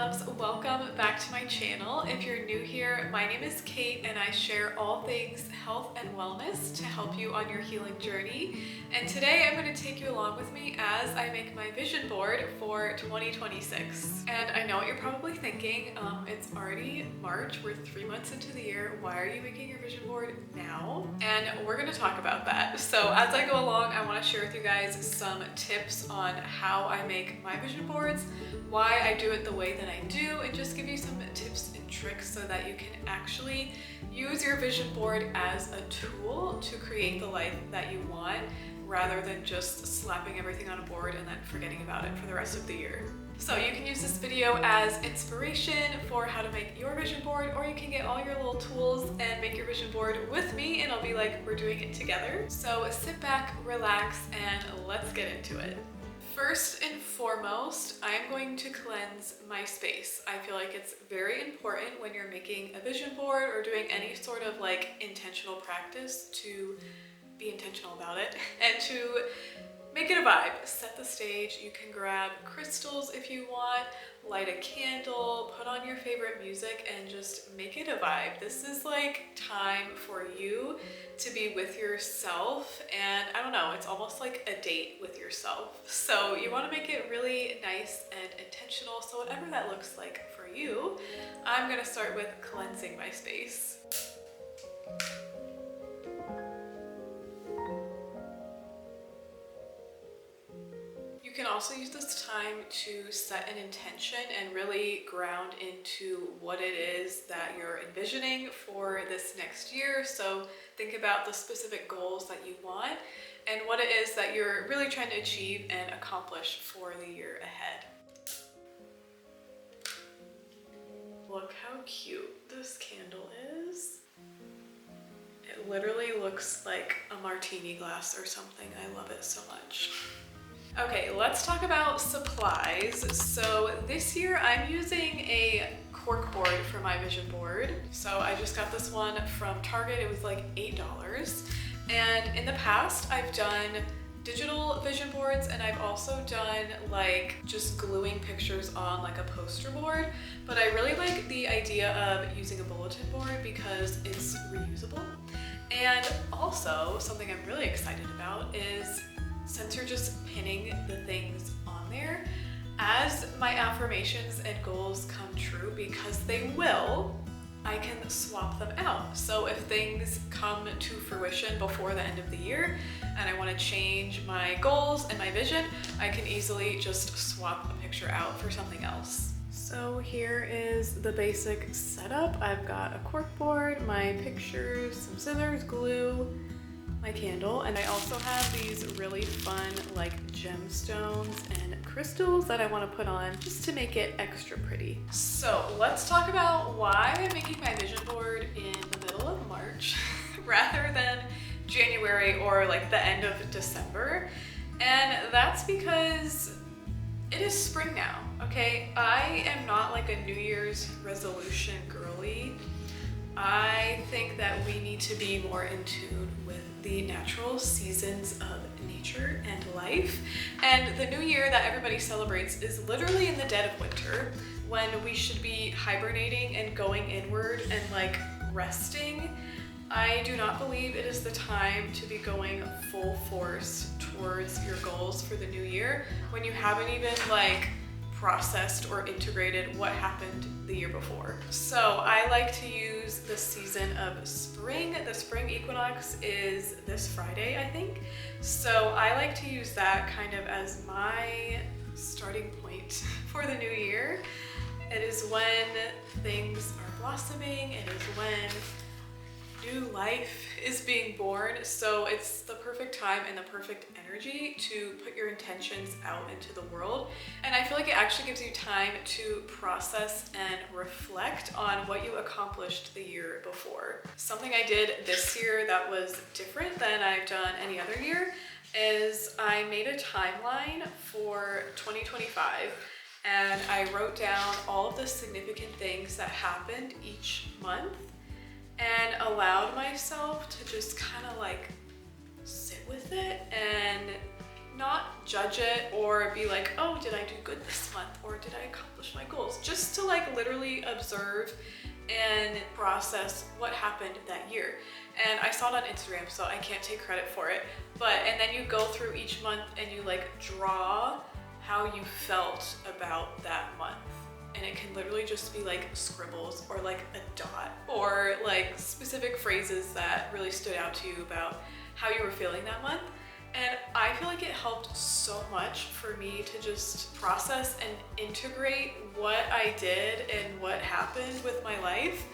loves, welcome back to my channel. If you're new here, my name is Kate and I share all things health and wellness to help you on your healing journey. And today I'm going to take you along with me as I make my vision board for 2026. And I know what you're probably thinking, it's already March, we're 3 months into the year, why are you making your vision board now? And we're going to talk about that. So as I go along, I want to share with you guys some tips on how I make my vision boards, why I do it the way that I do, and just give you some tips and tricks so that you can actually use your vision board as a tool to create the life that you want, rather than just slapping everything on a board and then forgetting about it for the rest of the year. So you can use this video as inspiration for how to make your vision board, or you can get all your little tools and make your vision board with me, and it'll be like we're doing it together. So sit back, relax, and let's get into it. First and foremost, I'm going to cleanse my space. I feel like it's very important when you're making a vision board or doing any sort of like intentional practice to be intentional about it and to make it a vibe. Set the stage. You can grab crystals if you want, light a candle, put on your favorite music, and just make it a vibe. This is like time for you to be with yourself, and I don't know, it's almost like a date with yourself. So you want to make it really nice and intentional. So whatever that looks like for you, I'm gonna start with cleansing my space. You can also use this time to set an intention and really ground into what it is that you're envisioning for this next year. So think about the specific goals that you want and what it is that you're really trying to achieve and accomplish for the year ahead. Look how cute this candle is. It literally looks like a martini glass or something. I love it so much. Okay, let's talk about supplies. So this year I'm using a cork board for my vision board. So I just got this one from Target. It was like $8. And in the past I've done digital vision boards, and I've also done like just gluing pictures on like a poster board. But I really like the idea of using a bulletin board because it's reusable. And also something I'm really excited about is, since you're just pinning the things on there, as my affirmations and goals come true, because they will, I can swap them out. So if things come to fruition before the end of the year and I want to change my goals and my vision, I can easily just swap a picture out for something else. So here is the basic setup. I've got a cork board, my pictures, some scissors, glue, my candle, and I also have these really fun like gemstones and crystals that I want to put on just to make it extra pretty. So let's talk about why I'm making my vision board in the middle of March rather than January or like the end of December. And that's because it is spring now, okay? I am not like a New Year's resolution girly. I think that we need to be more in tune with the natural seasons of nature and life. And the new year that everybody celebrates is literally in the dead of winter, when we should be hibernating and going inward and like resting. I do not believe it is the time to be going full force towards your goals for the new year when you haven't even like processed or integrated what happened the year before. So I like to use the season of spring. The spring equinox is this Friday, I think. So I like to use that kind of as my starting point for the new year. It is when things are blossoming. It is when new life is being born. So it's the perfect time and the perfect energy to put your intentions out into the world. And I feel like it actually gives you time to process and reflect on what you accomplished the year before. Something I did this year that was different than I've done any other year is I made a timeline for 2025. And I wrote down all of the significant things that happened each month and allowed myself to just kind of like sit with it and not judge it or be like, oh, did I do good this month? Or did I accomplish my goals? Just to like literally observe and process what happened that year. And I saw it on Instagram, so I can't take credit for it. And then you go through each month and you like draw how you felt about that month. And it can literally just be like scribbles or like a dot or like specific phrases that really stood out to you about how you were feeling that month. And I feel like it helped so much for me to just process and integrate what I did and what happened with my life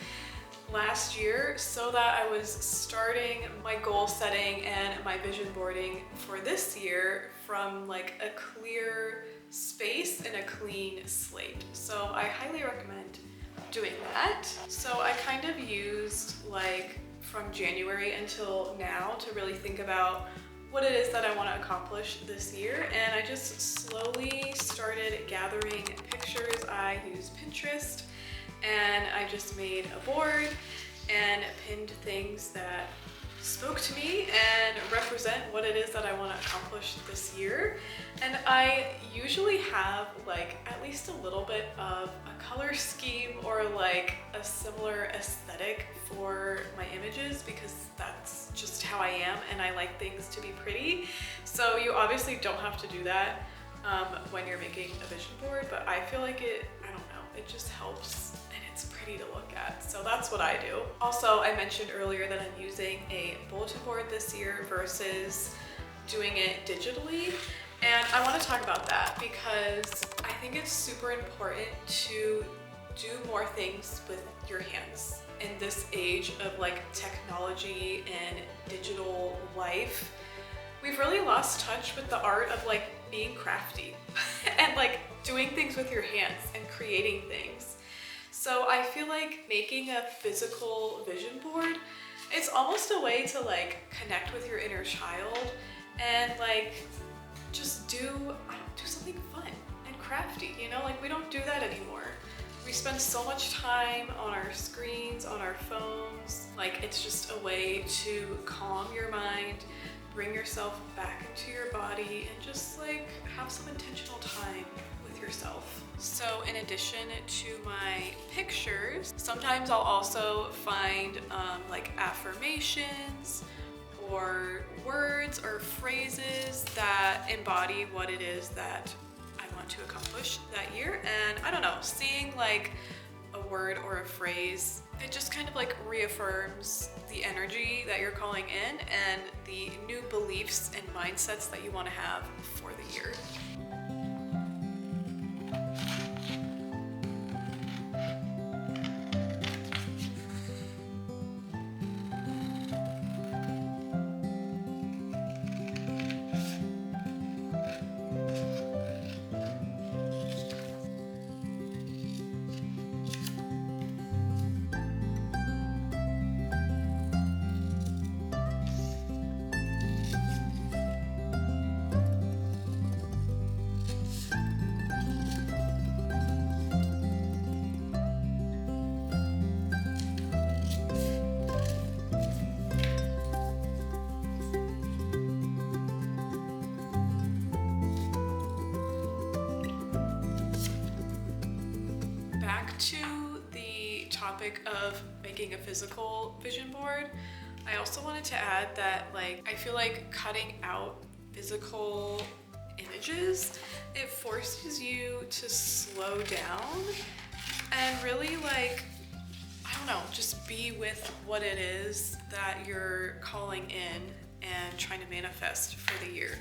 last year, so that I was starting my goal setting and my vision boarding for this year from like a clear space and a clean slate. So I highly recommend doing that. So I kind of used like from January until now to really think about what it is that I want to accomplish this year, and I just slowly started gathering pictures. I used Pinterest, and I just made a board and pinned things that spoke to me and represent what it is that I want to accomplish this year. And I usually have like at least a little bit of a color scheme or like a similar aesthetic for my images, because that's just how I am and I like things to be pretty. So you obviously don't have to do that when you're making a vision board, but I feel like it just helps and it's pretty to look at. So that's what I do. Also, I mentioned earlier that I'm using a bulletin board this year versus doing it digitally. And I want to talk about that because I think it's super important to do more things with your hands in this age of like technology and digital life. We've really lost touch with the art of like being crafty and like doing things with your hands and creating things. So I feel like making a physical vision board, it's almost a way to like connect with your inner child and like just do something fun and crafty, you know? Like we don't do that anymore. We spend so much time on our screens, on our phones. Like it's just a way to calm your mind, bring yourself back into your body, and just like have some intentional time with yourself. So in addition to my pictures, sometimes I'll also find like affirmations or words or phrases that embody what it is that I want to accomplish that year. And I don't know, seeing like a word or a phrase, it just kind of like reaffirms the energy that you're calling in and the new beliefs and mindsets that you want to have for the year. Back to the topic of making a physical vision board, I also wanted to add that like I feel like cutting out physical images, it forces you to slow down and really like, I don't know, just be with what it is that you're calling in and trying to manifest for the year.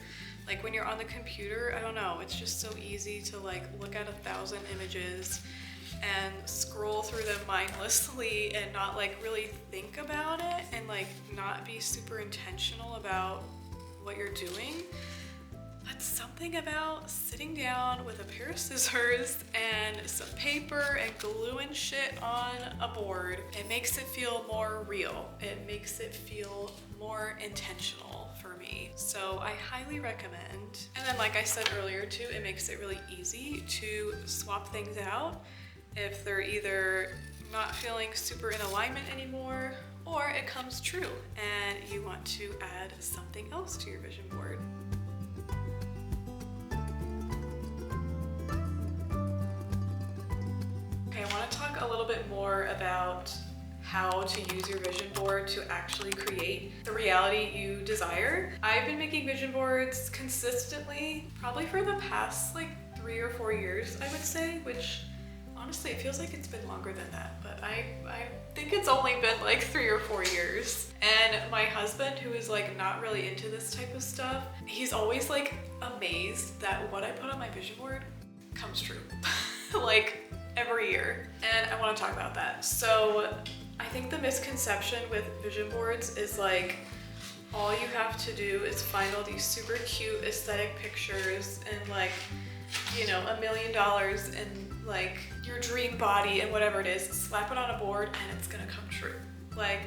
Like when you're on the computer, I don't know, it's just so easy to like look at 1,000 images and scroll through them mindlessly and not like really think about it and like not be super intentional about what you're doing. But something about sitting down with a pair of scissors and some paper and glue and shit on a board, it makes it feel more real. It makes it feel more intentional for me. So I highly recommend. And then like I said earlier too, it makes it really easy to swap things out if they're either not feeling super in alignment anymore, or it comes true and you want to add something else to your vision board. bit more about how to use your vision board to actually create the reality you desire. I've been making vision boards consistently, probably for the past like 3 or 4 years, I would say, which honestly, it feels like it's been longer than that, but I think it's only been like 3 or 4 years. And my husband, who is like not really into this type of stuff, he's always like amazed that what I put on my vision board comes true. Like every year. And I want to talk about that. So I think the misconception with vision boards is like all you have to do is find all these super cute aesthetic pictures and like, you know, $1 million and like your dream body and whatever it is, slap it on a board and it's gonna come true. Like,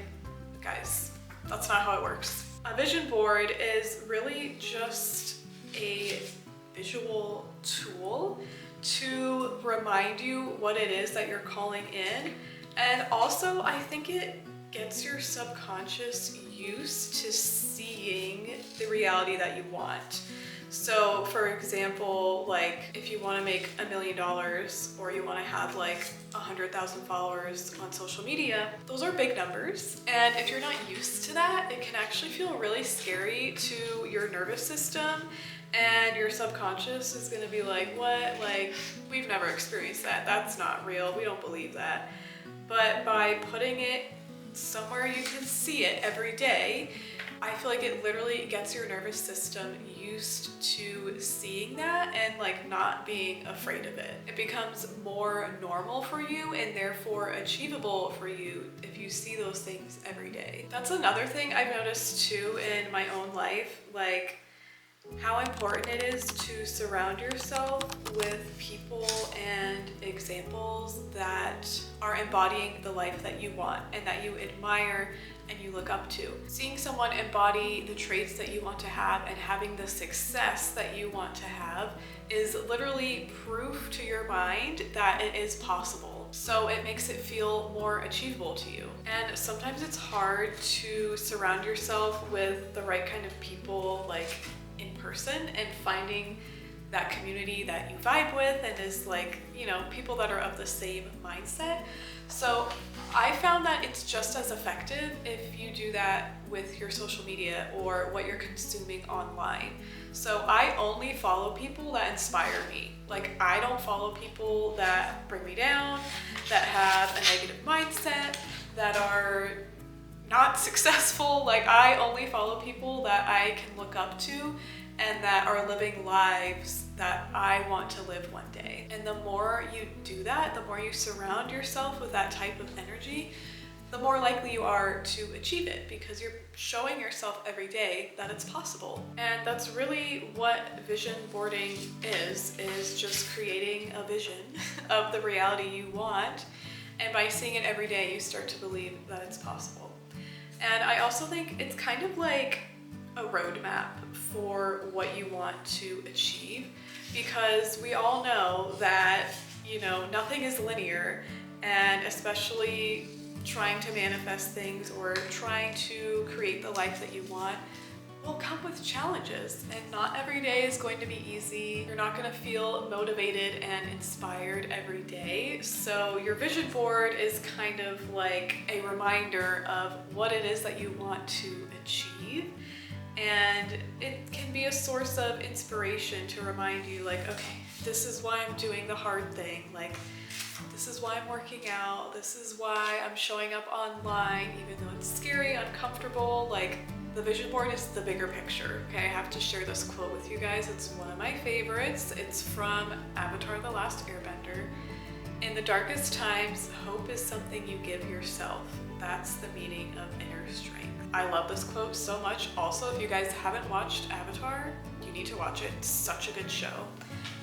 guys, that's not how it works. A vision board is really just a visual tool to remind you what it is that you're calling in. And also, I think it gets your subconscious used to seeing the reality that you want. So for example, like if you want to make $1 million or you want to have like 100,000 followers on social media, those are big numbers. And if you're not used to that, it can actually feel really scary to your nervous system. And your subconscious is gonna be like, what? Like, we've never experienced that. That's not real. We don't believe that. But by putting it somewhere you can see it every day, I feel like it literally gets your nervous system used to seeing that and like not being afraid of it. It becomes more normal for you and therefore achievable for you if you see those things every day. That's another thing I've noticed too in my own life, like how important it is to surround yourself with people and examples that are embodying the life that you want and that you admire and you look up to. Seeing someone embody the traits that you want to have and having the success that you want to have is literally proof to your mind that it is possible. So it makes it feel more achievable to you. And sometimes it's hard to surround yourself with the right kind of people, like in person, and finding that community that you vibe with and is like, you know, people that are of the same mindset. So I found that it's just as effective if you do that with your social media or what you're consuming online. So I only follow people that inspire me. Like, I don't follow people that bring me down, that have a negative mindset, that are not successful. Like, I only follow people that I can look up to and that are living lives that I want to live one day. And the more you do that, the more you surround yourself with that type of energy, the more likely you are to achieve it, because you're showing yourself every day that it's possible. And that's really what vision boarding is just creating a vision of the reality you want. And by seeing it every day, you start to believe that it's possible. And I also think it's kind of like a roadmap for what you want to achieve, because we all know that, you know, nothing is linear, and especially trying to manifest things or trying to create the life that you want will come with challenges, and not every day is going to be easy. You're not going to feel motivated and inspired every day. So your vision board is kind of like a reminder of what it is that you want to achieve. And it can be a source of inspiration to remind you, like, okay, this is why I'm doing the hard thing. Like, this is why I'm working out. This is why I'm showing up online, even though it's scary, uncomfortable. Like, the vision board is the bigger picture. Okay, I have to share this quote with you guys. It's one of my favorites. It's from Avatar: The Last Airbender. In the darkest times, hope is something you give yourself. That's the meaning of inner strength. I love this quote so much. Also, if you guys haven't watched Avatar, you need to watch it. It's such a good show.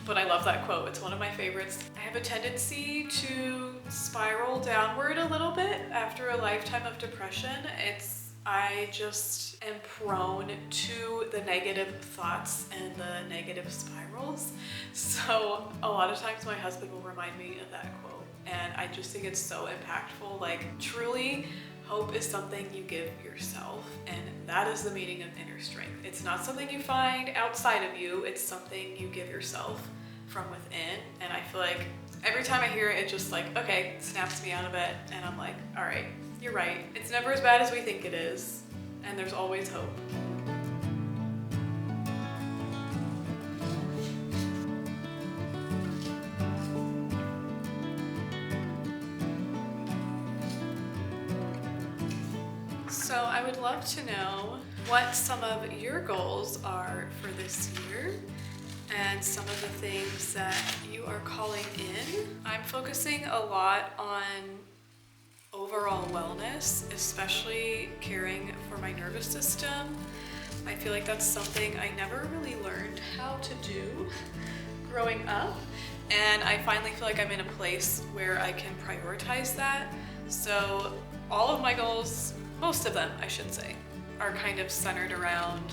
But I love that quote. It's one of my favorites. I have a tendency to spiral downward a little bit after a lifetime of depression. I just am prone to the negative thoughts and the negative spirals. So a lot of times my husband will remind me of that quote. And I just think it's so impactful. Like, truly, hope is something you give yourself, and that is the meaning of inner strength. It's not something you find outside of you, it's something you give yourself from within. And I feel like Every time I hear it, it just like, okay, snaps me out of it. And I'm like, all right, you're right. It's never as bad as we think it is. And there's always hope. So I would love to know what some of your goals are for this year and some of the things that you are calling in. I'm focusing a lot on overall wellness, especially caring for my nervous system. I feel like that's something I never really learned how to do growing up, and I finally feel like I'm in a place where I can prioritize that. So all of my goals, most of them I should say, are kind of centered around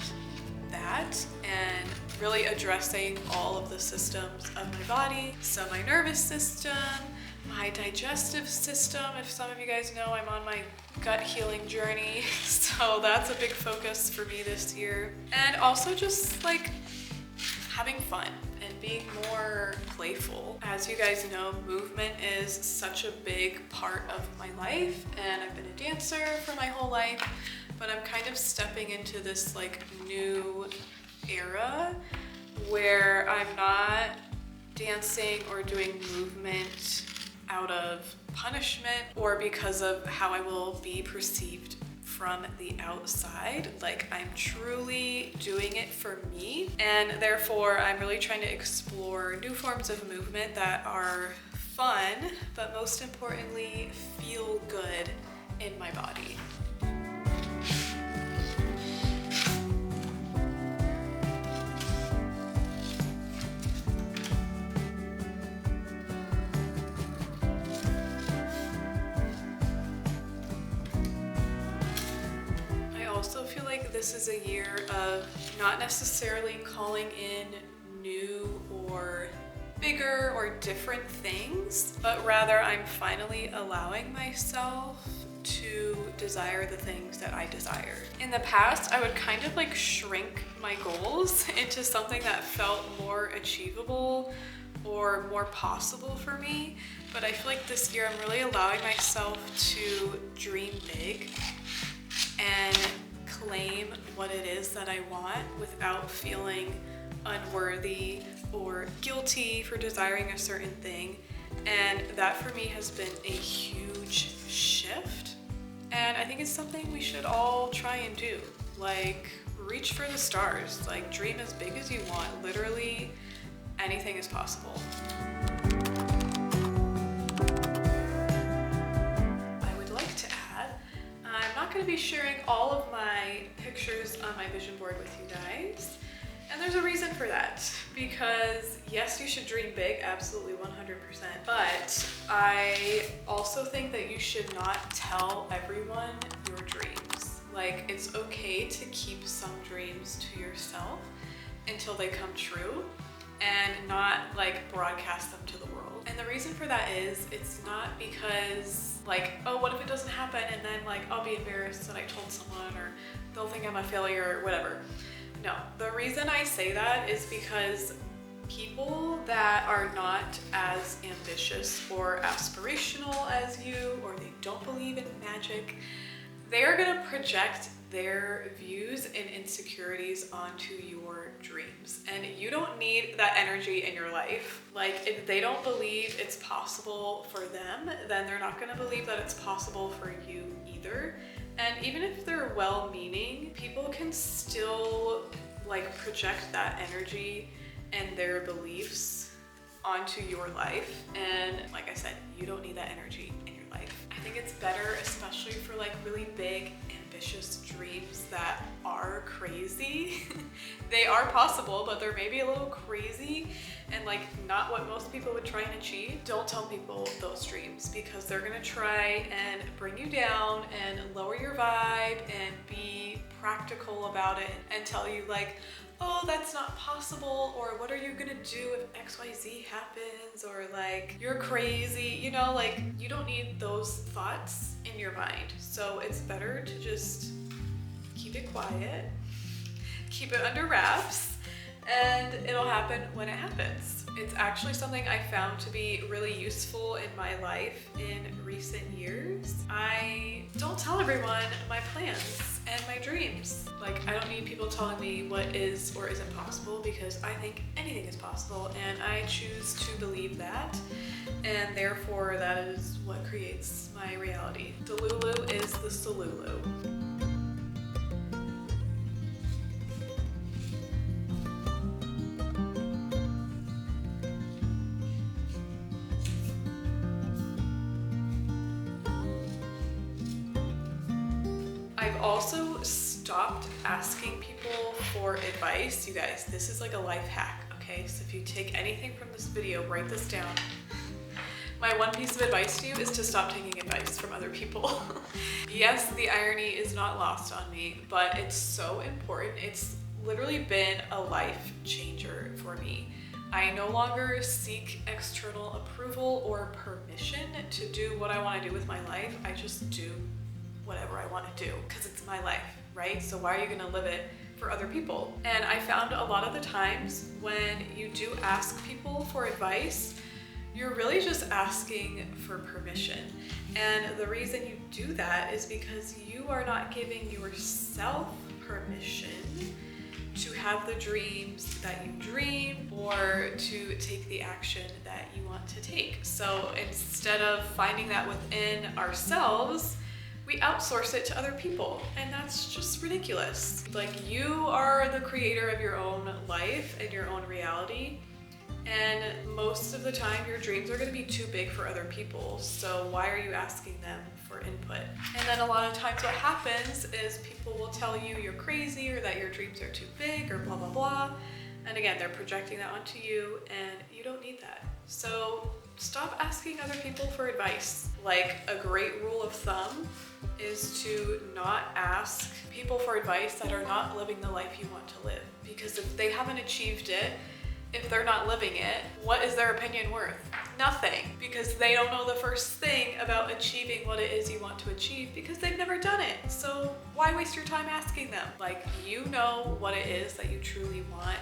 that and really addressing all of the systems of my body. So my nervous system, my digestive system, if some of you guys know, I'm on my gut healing journey, so that's a big focus for me this year. And also just like having fun and being more playful. As you guys know, movement is such a big part of my life, and I've been a dancer for my whole life, but I'm kind of stepping into this like new era where I'm not dancing or doing movement out of punishment or because of how I will be perceived from the outside. Like, I'm truly doing it for me, and therefore I'm really trying to explore new forms of movement that are fun, but most importantly, feel good in my body. This is a year of not necessarily calling in new or bigger or different things, but rather I'm finally allowing myself to desire the things that I desire. In the past, I would kind of like shrink my goals into something that felt more achievable or more possible for me, but I feel like this year I'm really allowing myself to dream big and claim what it is that I want without feeling unworthy or guilty for desiring a certain thing. And that for me has been a huge shift. And I think it's something we should all try and do. Like, reach for the stars. Like, dream as big as you want. Literally anything is possible. I'm not going to be sharing all of my pictures on my vision board with you guys, and there's a reason for that, because yes, you should dream big, absolutely 100%, but I also think that you should not tell everyone your dreams. Like, it's okay to keep some dreams to yourself until they come true and not like broadcast them to the world. And the reason for that is, it's not because like, oh, what if it doesn't happen, and then like I'll be embarrassed that I told someone, or they'll think I'm a failure or whatever. No, the reason I say that is because people that are not as ambitious or aspirational as you, or they don't believe in magic, they are gonna project their views and insecurities onto your dreams. And you don't need that energy in your life. Like, if they don't believe it's possible for them, then they're not gonna believe that it's possible for you either. And even if they're well-meaning, people can still like project that energy and their beliefs onto your life. And like I said, you don't need that energy in your life. I think it's better, especially for like really big, ambitious dreams that are crazy. They are possible, but they're maybe a little crazy and like not what most people would try and achieve. Don't tell people those dreams, because they're gonna try and bring you down and lower your vibe and be practical about it and tell you like, oh, that's not possible, or what are you gonna do if XYZ happens, or like, you're crazy, you know, like, you don't need those thoughts in your mind. So it's better to just keep it quiet, keep it under wraps, and it'll happen when it happens. It's actually something I found to be really useful in my life in recent years. I don't tell everyone my plans and my dreams. Like, I don't need people telling me what is or isn't possible, because I think anything is possible and I choose to believe that, and therefore that is what creates my reality. Delulu is the Solulu. I've also stopped asking people for advice. You guys, this is like a life hack, okay? So if you take anything from this video, write this down. My one piece of advice to you is to stop taking advice from other people. Yes, the irony is not lost on me, but it's so important. It's literally been a life changer for me. I no longer seek external approval or permission to do what I want to do with my life. I just do whatever I want to do because it's my life, right? So why are you going to live it for other people? And I found a lot of the times when you do ask people for advice, you're really just asking for permission. And the reason you do that is because you are not giving yourself permission to have the dreams that you dream or to take the action that you want to take. So instead of finding that within ourselves, we outsource it to other people, and that's just ridiculous. Like, you are the creator of your own life and your own reality, and most of the time your dreams are going to be too big for other people, so why are you asking them for input? And then a lot of times what happens is people will tell you you're crazy or that your dreams are too big or blah blah blah, and again, they're projecting that onto you, and you don't need that. So stop asking other people for advice. Like, a great rule of thumb is to not ask people for advice that are not living the life you want to live, because if they haven't achieved it, if they're not living it, what is their opinion worth? Nothing, because they don't know the first thing about achieving what it is you want to achieve because they've never done it. So why waste your time asking them? Like, you know what it is that you truly want,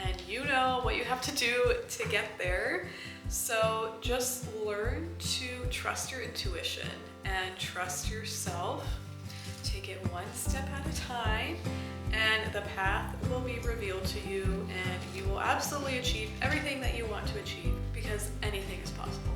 and you know what you have to do to get there. So just learn to trust your intuition and trust yourself. Take it one step at a time, and the path will be revealed to you, and you will absolutely achieve everything that you want to achieve, because anything is possible.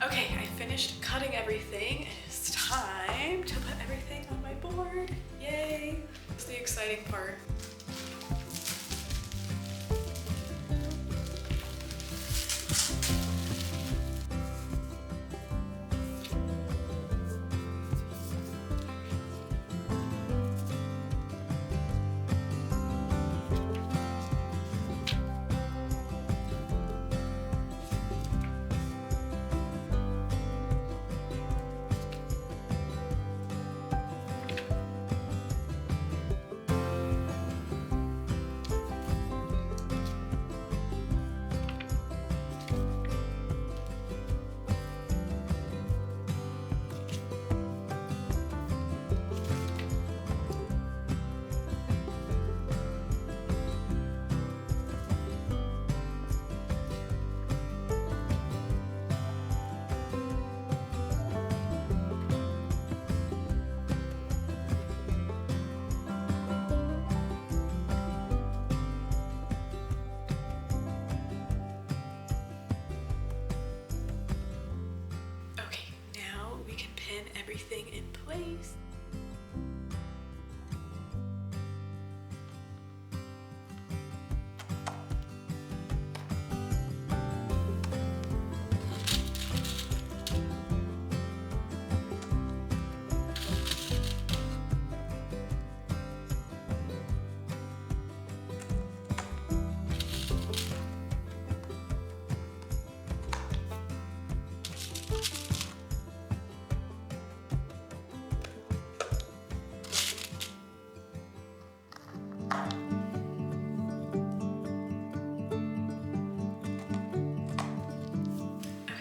Okay, I finished cutting everything, and it's time to put everything on my board. Yay! It's the exciting part.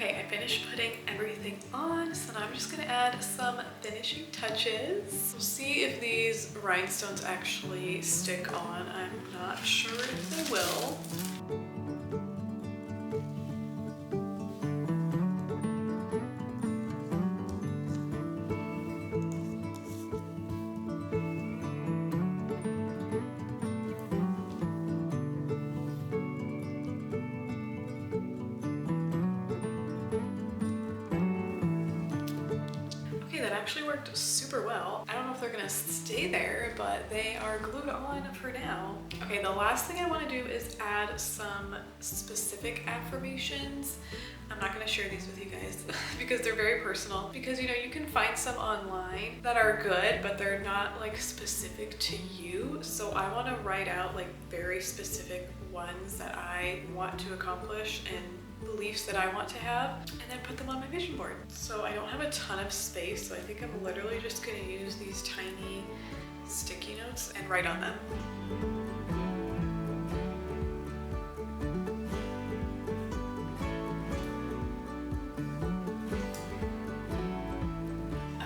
Okay, I finished putting everything on, so now I'm just gonna add some finishing touches. We'll see if these rhinestones actually stick on. I'm not sure if they will. That actually worked super well. I don't know if they're gonna stay there, but they are glued on for now. Okay, the last thing I want to do is add some specific affirmations. I'm not gonna share these with you guys because they're very personal. Because you know, you can find some online that are good, but they're not like specific to you. So I want to write out like very specific ones that I want to accomplish and beliefs that I want to have, and then put them on my vision board. So I don't have a ton of space, so I think I'm literally just gonna use these tiny sticky notes and write on them.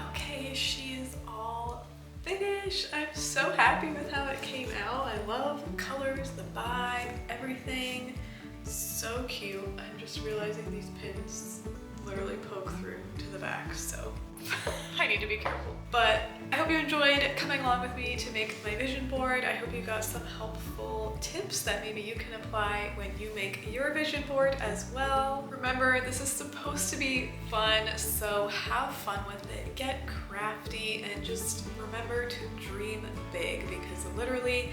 Okay, she is all finished. I'm so happy with how it came out. I love the colors, the vibe, everything. So cute. I'm just realizing these pins literally poke through to the back, so I need to be careful. But I hope you enjoyed coming along with me to make my vision board. I hope you got some helpful tips that maybe you can apply when you make your vision board as well. Remember, this is supposed to be fun, so have fun with it. Get crafty and just remember to dream big, because literally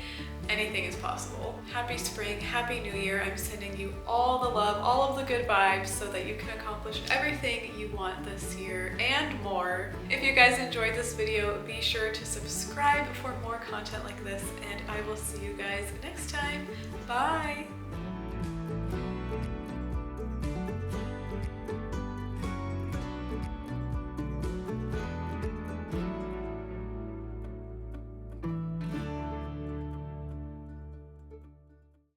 anything is possible. Happy spring, happy new year. I'm sending you all the love, all of the good vibes so that you can accomplish everything you want this year and more. If you guys enjoyed this video, be sure to subscribe for more content like this, and I will see you guys next time. Bye!